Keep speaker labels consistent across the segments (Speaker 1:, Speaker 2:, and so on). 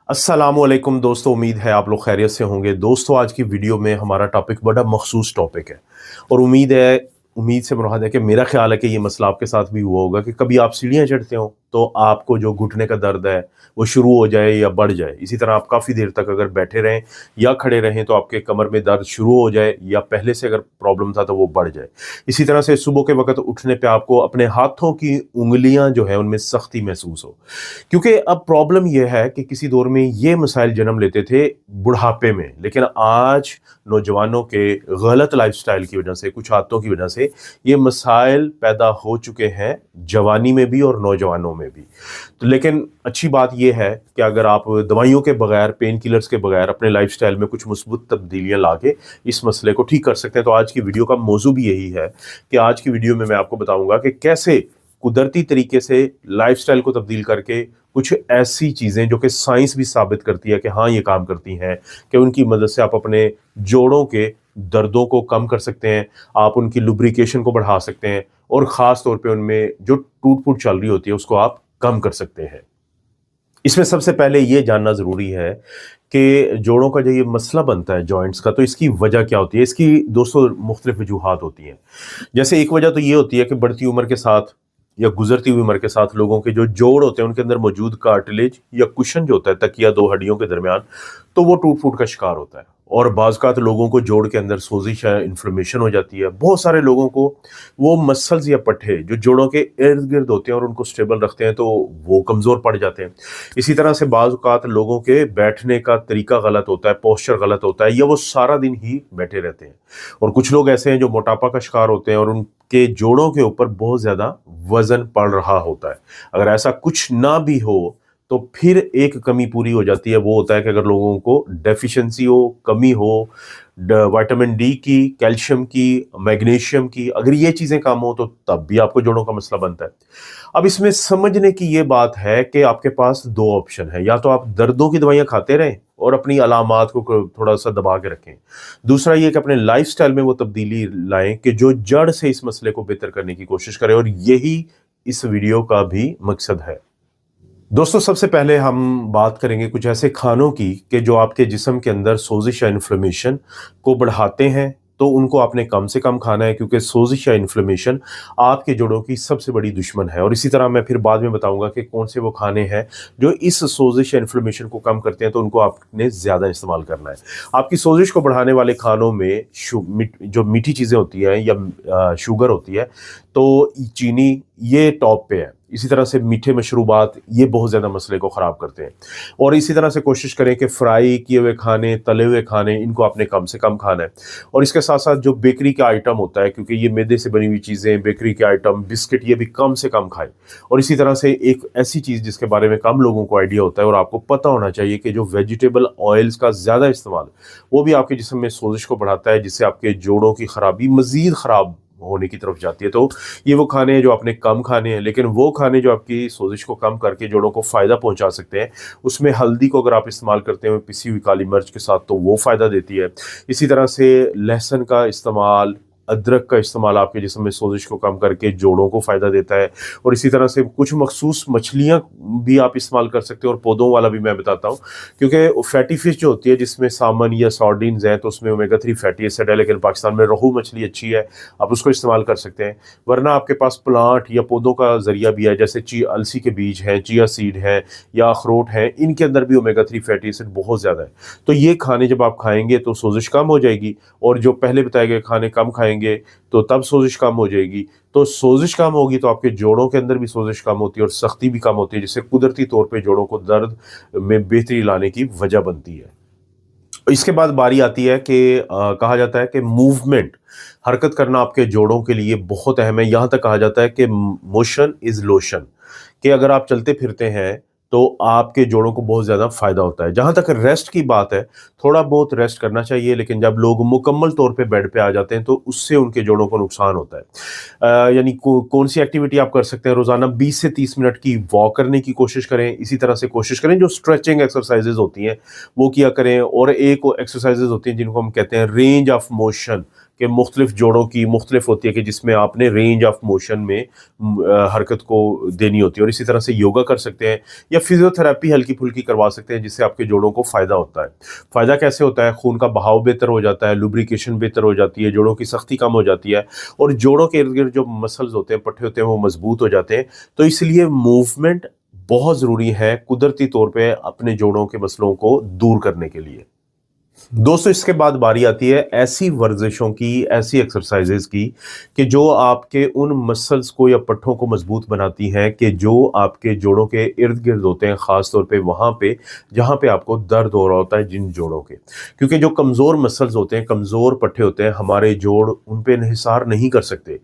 Speaker 1: अस्सलाम वालेकुम दोस्तों, उम्मीद है आप लोग खैरियत से होंगे। दोस्तों, आज की वीडियो में हमारा टॉपिक बड़ा मखसूस टॉपिक है और उम्मीद से मुराद है कि मेरा ख्याल है कि ये मसला आपके साथ भी हुआ होगा कि कभी आप सीढ़ियाँ चढ़ते हो तो आपको जो घुटने का दर्द है वो शुरू हो जाए या बढ़ जाए। इसी तरह आप काफ़ी देर तक अगर बैठे रहें या खड़े रहें तो आपके कमर में दर्द शुरू हो जाए या पहले से अगर प्रॉब्लम था तो वो बढ़ जाए। इसी तरह से सुबह के वक़्त उठने पे आपको अपने हाथों की उँगलियाँ जो है उनमें सख्ती महसूस हो। क्योंकि अब प्रॉब्लम ये है कि किसी दौर में ये मसाइल जन्म लेते थे बुढ़ापे में, लेकिन आज नौजवानों के गलत लाइफस्टाइल की वजह से, कुछ आदतों की वजह से ये मसाइल पैदा हो चुके हैं जवानी में भी और नौजवानों में भी। तो लेकिन अच्छी बात ये है कि अगर आप दवाइयों के बगैर, पेन किलर्स के बगैर अपने लाइफस्टाइल में कुछ मुस्बत तब्दीलियां लाके इस मसले को ठीक कर सकते हैं। तो आज की वीडियो का मौजू भी यही है कि आज की वीडियो में मैं आपको बताऊंगा कि कैसे कुदरती तरीके से लाइफस्टाइल को तब्दील करके कुछ ऐसी चीज़ें जो कि साइंस भी साबित करती है कि हाँ ये काम करती हैं, कि उनकी मदद से आप अपने जोड़ों के दर्दों को कम कर सकते हैं, आप उनकी लुब्रिकेशन को बढ़ा सकते हैं और ख़ास तौर पे उनमें जो टूट फूट चल रही होती है उसको आप कम कर सकते हैं। इसमें सबसे पहले ये जानना ज़रूरी है कि जोड़ों का जो ये मसला बनता है जॉइंट्स का, तो इसकी वजह क्या होती है। इसकी दोस्तों मुख्तलिफ वजूहात होती हैं। जैसे एक वजह तो ये होती है कि बढ़ती उम्र के साथ या गुजरती हुई उम्र के साथ लोगों के जो जोड़ होते हैं उनके अंदर मौजूद कार्टिलेज या कुशन जो होता है तकिया दो हड्डियों के दरमियान, तो वो टूट फूट का शिकार होता है और बाज़ लोगों को जोड़ के अंदर सोजिश या इन्फ्लेमेशन हो जाती है। बहुत सारे लोगों को वो मसल्स या पट्टे जो जोड़ों के इर्द गिर्द होते हैं और उनको स्टेबल रखते हैं तो वो कमज़ोर पड़ जाते हैं। इसी तरह से बाज़ औक़ात लोगों के बैठने का तरीका गलत होता है, पोस्चर गलत होता है या वो सारा दिन ही बैठे रहते हैं। और कुछ लोग ऐसे हैं जो मोटापा का शिकार होते हैं और उनके जोड़ों के ऊपर बहुत ज़्यादा वज़न पड़ रहा होता है। अगर ऐसा कुछ ना भी हो तो फिर एक कमी पूरी हो जाती है, वो होता है कि अगर लोगों को डेफिशिएंसी हो, कमी हो विटामिन डी की, कैल्शियम की, मैग्नीशियम की, अगर ये चीज़ें कम हो तो तब भी आपको जोड़ों का मसला बनता है। अब इसमें समझने की ये बात है कि आपके पास दो ऑप्शन है, या तो आप दर्दों की दवाइयाँ खाते रहें और अपनी अलामात को थोड़ा सा दबा के रखें। दूसरा ये कि अपने लाइफस्टाइल में वो तब्दीली लाएं कि जो जड़ से इस मसले को बेहतर करने की कोशिश करें, और यही इस वीडियो का भी मकसद है। दोस्तों, सबसे पहले हम बात करेंगे कुछ ऐसे खानों की कि जो आपके जिस्म के अंदर सोजिश या इन्फ्लेमेशन को बढ़ाते हैं, तो उनको आपने कम से कम खाना है क्योंकि सोजिश या इन्फ्लेमेशन आपके जोड़ों की सबसे बड़ी दुश्मन है। और इसी तरह मैं फिर बाद में बताऊंगा कि कौन से वो खाने हैं जो इस सोजिश या इन्फ्लेमेशन को कम करते हैं, तो उनको आपने ज़्यादा इस्तेमाल करना है। आपकी सोजिश को बढ़ाने वाले खानों में जो मीठी चीज़ें होती हैं या शुगर होती है, तो चीनी ये टॉप पे है। इसी तरह से मीठे मशरूबात ये बहुत ज़्यादा मसले को ख़राब करते हैं। और इसी तरह से कोशिश करें कि फ्राई किए हुए खाने, तले हुए खाने, इनको आपने कम से कम खाना है। और इसके साथ साथ जो बेकरी का आइटम होता है, क्योंकि ये मैदे से बनी हुई चीज़ें, बेकरी के आइटम, बिस्किट, ये भी कम से कम खाएं। और इसी तरह से एक ऐसी चीज़ जिसके बारे में कम लोगों को आइडिया होता है और आपको पता होना चाहिए कि जो वेजिटेबल ऑयल्स का ज़्यादा इस्तेमाल, वो भी आपके जिस्म में सोजिश को बढ़ाता है, जिससे आपके जोड़ों की ख़राबी मज़ीद ख़राब होने की तरफ जाती है। तो ये वो खाने हैं जो आपने कम खाने हैं, लेकिन वो खाने जो आपकी सोजिश को कम करके जोड़ों को फ़ायदा पहुंचा सकते हैं, उसमें हल्दी को अगर आप इस्तेमाल करते हैं पिसी हुई काली मिर्च के साथ, तो वो फ़ायदा देती है। इसी तरह से लहसुन का इस्तेमाल, अदरक का इस्तेमाल आपके जिस्म में सोजिश को कम करके जोड़ों को फ़ायदा देता है। और इसी तरह से कुछ मखसूस मछलियाँ भी आप इस्तेमाल कर सकते हो, और पौधों वाला भी मैं बताता हूँ, क्योंकि फैटी फ़िश जो होती है जिसमें सामन या सार्डिन्स हैं तो उसमें ओमेगा 3 फैटी एसिड है, लेकिन पाकिस्तान में रोहू मछली अच्छी है, आप उसको इस्तेमाल कर सकते हैं। वरना आपके पास प्लांट या पौधों का ज़रिया भी है, जैसे अलसी के बीज हैं, चिया सीड हैं या अखरोट हैं, इनके अंदर भी ओमेगा 3 फैटी एसिड बहुत ज़्यादा है। तो ये खाने जब आप खाएँगे तो सोजिश कम हो जाएगी, और जो पहले बताए गए खाने कम खाएँगे तो तब सोजिश कम हो जाएगी। तो सोजिश कम होगी तो आपके जोड़ों के अंदर भी सोजिश कम होती है और सख्ती भी कम होती है, जिससे कुदरती तौर पे जोड़ों को दर्द में बेहतरी लाने की वजह बनती है। इसके बाद बारी आती है कि कहा जाता है कि मूवमेंट, हरकत करना आपके जोड़ों के लिए बहुत अहम है। यहाँ तक कहा जाता है कि मोशन इज़ लोशन, कि अगर आप चलते फिरते हैं तो आपके जोड़ों को बहुत ज़्यादा फ़ायदा होता है। जहाँ तक रेस्ट की बात है, थोड़ा बहुत रेस्ट करना चाहिए, लेकिन जब लोग मुकम्मल तौर पे बेड पे आ जाते हैं तो उससे उनके जोड़ों को नुकसान होता है। यानी कौन सी एक्टिविटी आप कर सकते हैं, रोज़ाना 20 से 30 मिनट की वॉक करने की कोशिश करें। इसी तरह से कोशिश करें जो स्ट्रेचिंग एक्सरसाइजेज होती हैं वो किया करें, और एक एक्सरसाइजेज होती हैं जिनको हम कहते हैं रेंज ऑफ मोशन, کہ مختلف جوڑوں کی مختلف ہوتی ہے کہ جس میں آپ نے رینج آف موشن میں حرکت کو دینی ہوتی ہے، اور اسی طرح سے یوگا کر سکتے ہیں یا فزیوتھراپی ہلکی پھلکی کروا سکتے ہیں، جس سے آپ کے جوڑوں کو فائدہ ہوتا ہے۔ فائدہ کیسے ہوتا ہے؟ خون کا بہاؤ بہتر ہو جاتا ہے، لوبریکیشن بہتر ہو جاتی ہے، جوڑوں کی سختی کم ہو جاتی ہے، اور جوڑوں کے ارد گرد جو مسلز ہوتے ہیں، پٹھے ہوتے ہیں، وہ مضبوط ہو جاتے ہیں۔ تو اس لیے موومنٹ بہت ضروری ہے قدرتی طور پہ اپنے جوڑوں کے مسئلوں کو دور کرنے کے لیے۔ دوستو اس کے بعد باری آتی ہے ایسی ورزشوں کی، ایسی ایکسرسائزز کی کہ جو آپ کے ان مسلز کو یا پٹھوں کو مضبوط بناتی ہیں کہ جو آپ کے جوڑوں کے ارد گرد ہوتے ہیں، خاص طور پہ وہاں پہ جہاں پہ آپ کو درد ہو رہا ہوتا ہے جن جوڑوں کے، کیونکہ جو کمزور مسلز ہوتے ہیں، کمزور پٹھے ہوتے ہیں، ہمارے جوڑ ان پہ انحصار نہیں کر سکتے،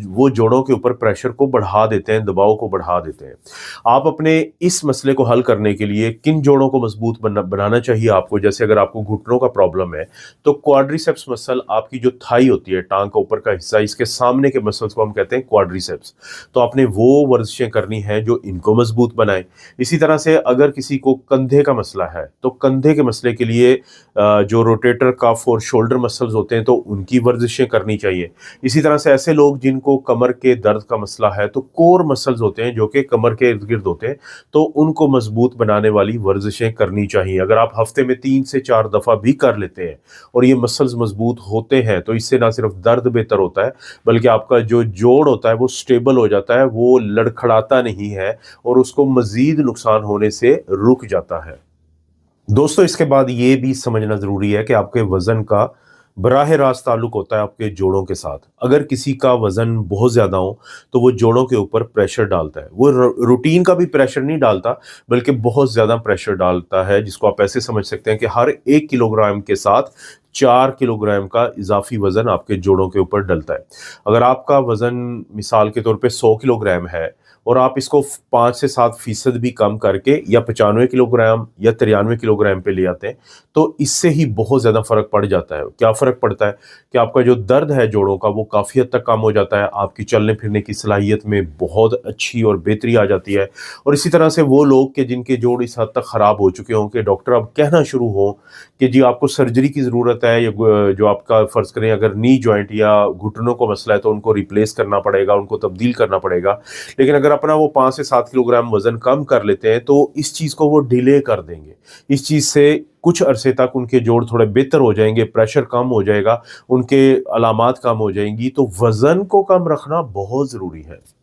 Speaker 1: وہ جوڑوں کے اوپر پریشر کو بڑھا دیتے ہیں، دباؤ کو بڑھا دیتے ہیں۔ آپ اپنے اس مسئلے کو حل کرنے کے لیے کن جوڑوں کو مضبوط بنانا چاہیے آپ کو؟ جیسے اگر آپ کو گھٹنوں کا پرابلم ہے تو کوادریسیپس مسل، آپ کی جو تھائی ہوتی ہے، ٹانگ کا اوپر کا حصہ، اس کے سامنے کے مسلس کو ہم کہتے ہیں کوادریسیپس، تو آپ نے وہ ورزشیں کرنی ہیں جو ان کو مضبوط بنائیں۔ اسی طرح سے اگر کسی کو کندھے کا مسئلہ ہے تو کندھے کے مسئلے کے لیے جو روٹیٹر کف اور شولڈر مسلز ہوتے ہیں تو ان کی ورزشیں کرنی چاہیے۔ اسی طرح سے ایسے لوگ جن کو کمر کے درد کا مسئلہ ہے تو کور مسلز ہوتے ہیں جو کہ کمر کے ارد گرد ہوتے ہیں، تو ان کو مضبوط بنانے والی ورزشیں کرنی چاہیے۔ اگر آپ ہفتے میں 3 سے 4 دفعہ بھی کر لیتے ہیں اور یہ مسلز مضبوط ہوتے ہیں تو اس سے نہ صرف درد بہتر ہوتا ہے بلکہ آپ کا جو جوڑ ہوتا ہے وہ سٹیبل ہو جاتا ہے، وہ لڑکھڑاتا نہیں ہے اور اس کو مزید نقصان ہونے سے رک جاتا ہے۔ دوستو اس کے بعد یہ بھی سمجھنا ضروری ہے کہ آپ کے وزن کا براہ راست تعلق ہوتا ہے آپ کے جوڑوں کے ساتھ۔ اگر کسی کا وزن بہت زیادہ ہو تو وہ جوڑوں کے اوپر پریشر ڈالتا ہے، وہ روٹین کا بھی پریشر نہیں ڈالتا بلکہ بہت زیادہ پریشر ڈالتا ہے، جس کو آپ ایسے سمجھ سکتے ہیں کہ ہر 1 کلو گرام کے ساتھ 4 کلو گرام کا اضافی وزن آپ کے جوڑوں کے اوپر ڈلتا ہے۔ اگر آپ کا وزن مثال کے طور پہ 100 کلو گرام ہے اور آپ اس کو 5 سے 7% بھی کم کر کے یا 95 کلو گرام یا 93 کلو گرام پہ لے آتے ہیں تو اس سے ہی بہت زیادہ فرق پڑ جاتا ہے۔ کیا فرق پڑتا ہے؟ کہ آپ کا جو درد ہے جوڑوں کا وہ کافی حد تک کم ہو جاتا ہے، آپ کی چلنے پھرنے کی صلاحیت میں بہت اچھی اور بہتری آ جاتی ہے، اور اسی طرح سے وہ لوگ کہ جن کے جوڑ اس حد تک خراب ہو چکے ہوں کہ ڈاکٹر اب کہنا شروع ہو کہ جی آپ کو سرجری کی ضرورت ہے، یا جو آپ کا فرض کریں اگر نی جوائنٹ یا گھٹنوں کو مسئلہ ہے تو ان کو ریپلیس کرنا پڑے گا، ان کو تبدیل کرنا پڑے گا، لیکن اگر اپنا وہ 5 سے 7 کلو گرام وزن کم کر لیتے ہیں تو اس چیز کو وہ ڈیلے کر دیں گے۔ اس چیز سے کچھ عرصے تک ان کے جوڑ تھوڑے بہتر ہو جائیں گے، پریشر کم ہو جائے گا، ان کے علامات کم ہو جائیں گی، تو وزن کو کم رکھنا بہت ضروری ہے۔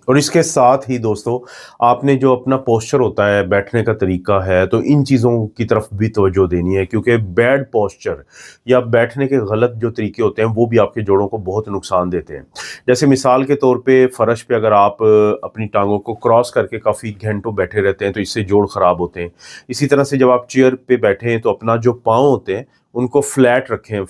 Speaker 1: اور اس کے ساتھ ہی دوستو آپ نے جو اپنا پوسچر ہوتا ہے، بیٹھنے کا طریقہ ہے، تو ان چیزوں کی طرف بھی توجہ دینی ہے، کیونکہ بیڈ پوسچر یا بیٹھنے کے غلط جو طریقے ہوتے ہیں وہ بھی آپ کے جوڑوں کو بہت نقصان دیتے ہیں۔ جیسے مثال کے طور پہ فرش پہ اگر آپ اپنی ٹانگوں کو کراس کر کے کافی گھنٹوں بیٹھے رہتے ہیں تو اس سے جوڑ خراب ہوتے ہیں۔ اسی طرح سے جب آپ چیئر پہ بیٹھے ہیں تو اپنا جو پاؤں ہوتے ہیں ان کو فلیٹ رکھیں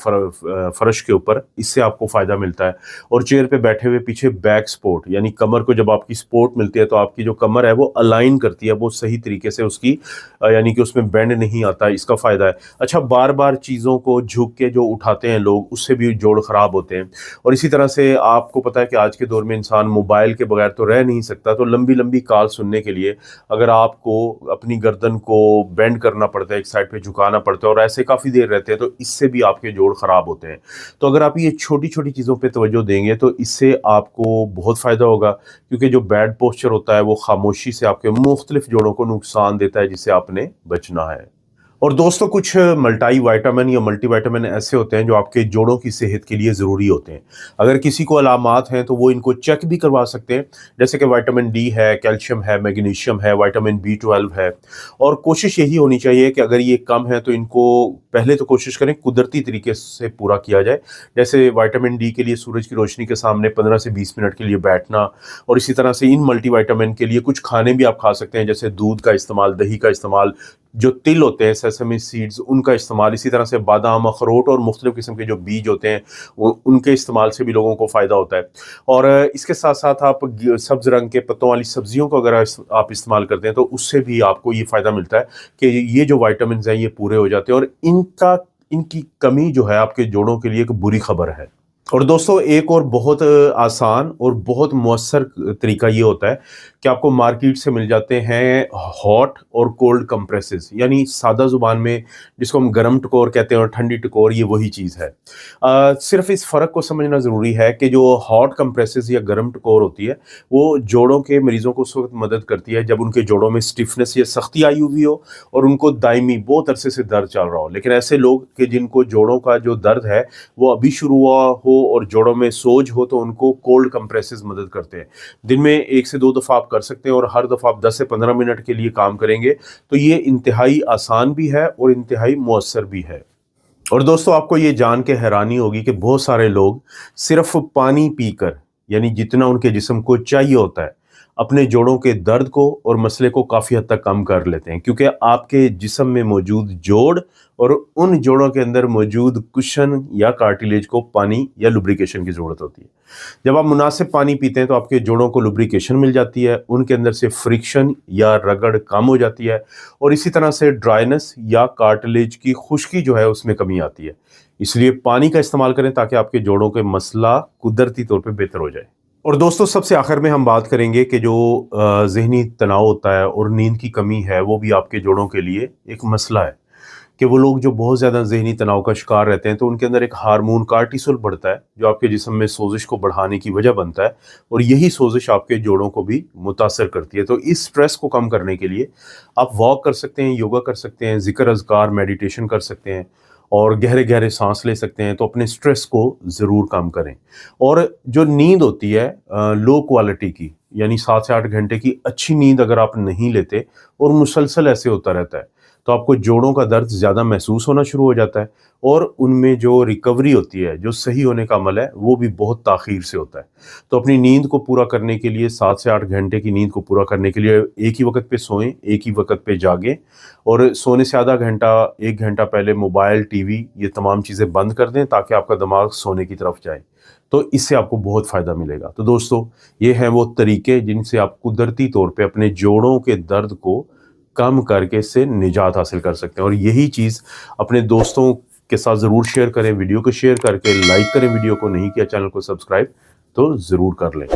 Speaker 1: فرش کے اوپر، اس سے آپ کو فائدہ ملتا ہے۔ اور چیئر پہ بیٹھے ہوئے پیچھے بیک سپورٹ، یعنی کمر کو جب آپ کی سپورٹ ملتی ہے تو آپ کی جو کمر ہے وہ الائن کرتی ہے، وہ صحیح طریقے سے اس کی یعنی کہ اس میں بینڈ نہیں آتا، اس کا فائدہ ہے۔ اچھا، بار بار چیزوں کو جھک کے جو اٹھاتے ہیں لوگ، اس سے بھی جوڑ خراب ہوتے ہیں۔ اور اسی طرح سے آپ کو پتہ ہے کہ آج کے دور میں انسان موبائل کے بغیر تو رہ نہیں سکتا، تو لمبی لمبی کال سننے کے لیے اگر آپ کو اپنی گردن کو بینڈ کرنا پڑتا ہے، ایک سائڈ پہ جھکانا پڑتا ہے اور ایسے کافی دیر رہتے ہیں تو اس سے بھی آپ کے جوڑ خراب ہوتے ہیں۔ تو اگر آپ یہ چھوٹی چھوٹی چیزوں پہ توجہ دیں گے تو اس سے آپ کو بہت فائدہ ہوگا، کیونکہ جو بیڈ پوسچر ہوتا ہے وہ خاموشی سے آپ کے مختلف جوڑوں کو نقصان دیتا ہے، جس سے آپ نے بچنا ہے۔ اور دوستو کچھ ملٹائی وائٹامن یا ملٹی وائٹامن ایسے ہوتے ہیں جو آپ کے جوڑوں کی صحت کے لیے ضروری ہوتے ہیں۔ اگر کسی کو علامات ہیں تو وہ ان کو چیک بھی کروا سکتے ہیں، جیسے کہ وائٹامن ڈی ہے، کیلشیم ہے، میگنیشیم ہے، وائٹامن B12 ہے۔ اور کوشش یہی ہونی چاہیے کہ اگر یہ کم ہے تو ان کو پہلے تو کوشش کریں قدرتی طریقے سے پورا کیا جائے، جیسے وائٹامن ڈی کے لیے سورج کی روشنی کے سامنے 15 سے 20 منٹ کے لیے بیٹھنا، اور اسی طرح سے ان ملٹی وائٹامن کے لیے کچھ کھانے بھی آپ کھا سکتے ہیں، جیسے دودھ کا استعمال، دہی کا استعمال، جو تل ہوتے ہیں سیسمی سیڈز ان کا استعمال، اسی طرح سے بادام، اخروٹ اور مختلف قسم کے جو بیج ہوتے ہیں ان کے استعمال سے بھی لوگوں کو فائدہ ہوتا ہے۔ اور اس کے ساتھ ساتھ آپ سبز رنگ کے پتوں والی سبزیوں کو اگر آپ استعمال کرتے ہیں تو اس سے بھی آپ کو یہ فائدہ ملتا ہے کہ یہ جو وائٹامنز ہیں یہ پورے ہو جاتے ہیں، اور ان کی کمی جو ہے آپ کے جوڑوں کے لیے ایک بری خبر ہے۔ और दोस्तों एक और बहुत आसान और बहुत मौसर तरीका ये होता है कि आपको मार्केट से मिल जाते हैं हॉट और कोल्ड कंप्रेसेस, यानी सादा ज़ुबान में जिसको हम गर्म टकोर कहते हैं और ठंडी टकोर, ये वही चीज़ है। सिर्फ इस फ़र्क को समझना ज़रूरी है कि जो हॉट कंप्रेसेस या गर्म टकोर होती है वो जोड़ों के मरीज़ों को उस वक्त मदद करती है जब उनके जोड़ों में स्टिफनेस या सख्ती आई हुई हो और उनको दायमी बहुत अरसे से दर्द चल रहा हो। लेकिन ऐसे लोग कि जिनको जोड़ों का जो दर्द है वो अभी शुरू हुआ हो और जोड़ों में सोज हो, तो उनको कोल्ड कंप्रेसेस मदद करते हैं। दिन में 1 से 2 दफ़ा आप कर सकते हैं और हर दफ़ा आप 10 से 15 मिनट के लिए काम करेंगे तो ये इंतहाई आसान भी है और इंतहाई मौसर भी है। और दोस्तों आपको ये जान के हैरानी होगी कि बहुत सारे लोग सिर्फ पानी पीकर, यानी जितना उनके जिस्म को चाहिए होता है, अपने जोड़ों के दर्द को और मसले को काफ़ी हद तक कम कर लेते हैं, क्योंकि आपके जिस्म में मौजूद जोड़ और उन जोड़ों के अंदर मौजूद कुशन या कार्टिलेज को पानी या लुब्रिकेशन की ज़रूरत होती है। जब आप मुनासिब पानी पीते हैं तो आपके जोड़ों को लुब्रिकेशन मिल जाती है, उनके अंदर से फ्रिक्शन या रगड़ कम हो जाती है और इसी तरह से ड्राइनेस या कार्टिलेज की खुश्की जो है उसमें कमी आती है। इसलिए पानी का इस्तेमाल करें ताकि आपके जोड़ों के मसला कुदरती तौर पे बेहतर हो जाए। और दोस्तों सबसे आखिर में हम बात करेंगे कि जो ज़हनी तनाव होता है और नींद की कमी है वो भी आपके जोड़ों के लिए एक मसला है। कि वो लोग जो बहुत ज़्यादा ज़हनी तनाव का शिकार रहते हैं तो उनके अंदर एक हार्मोन कार्टिसोल बढ़ता है जो आपके जिस्म में सोजिश को बढ़ाने की वजह बनता है और यही सोजिश आपके जोड़ों को भी मुतासर करती है। तो इस स्ट्रेस को कम करने के लिए आप वॉक कर सकते हैं, योगा कर सकते हैं, ज़िक्र अज़कार मेडिटेशन कर सकते हैं और गहरे गहरे सांस ले सकते हैं। तो अपने स्ट्रेस को ज़रूर कम करें। और जो नींद होती है लो क्वालिटी की, यानी 7 से 8 घंटे की अच्छी नींद अगर आप नहीं लेते और मुसलसल ऐसे होता रहता है तो आपको जोड़ों का दर्द ज़्यादा महसूस होना शुरू हो जाता है और उनमें जो रिकवरी होती है, जो सही होने का अमल है, वो भी बहुत ताख़ीर से होता है। तो अपनी नींद को पूरा करने के लिए 7 से 8 घंटे की नींद को पूरा करने के लिए एक ही वक्त पे सोएं, एक ही वक्त पे जागें और सोने से आधा घंटा 1 घंटा पहले मोबाइल, टीवी ये तमाम चीज़ें बंद कर दें ताकि आपका दिमाग सोने की तरफ जाए। तो इससे आपको बहुत फ़ायदा मिलेगा। तो दोस्तों ये हैं वो तरीके जिनसे आप कुदरती तौर पे अपने जोड़ों के दर्द को कम करके इससे निजात हासिल कर सकते हैं। और यही चीज़ अपने दोस्तों के साथ ज़रूर शेयर करें, वीडियो को शेयर करके लाइक करें, वीडियो को नहीं किया चैनल को सब्सक्राइब तो ज़रूर कर लें।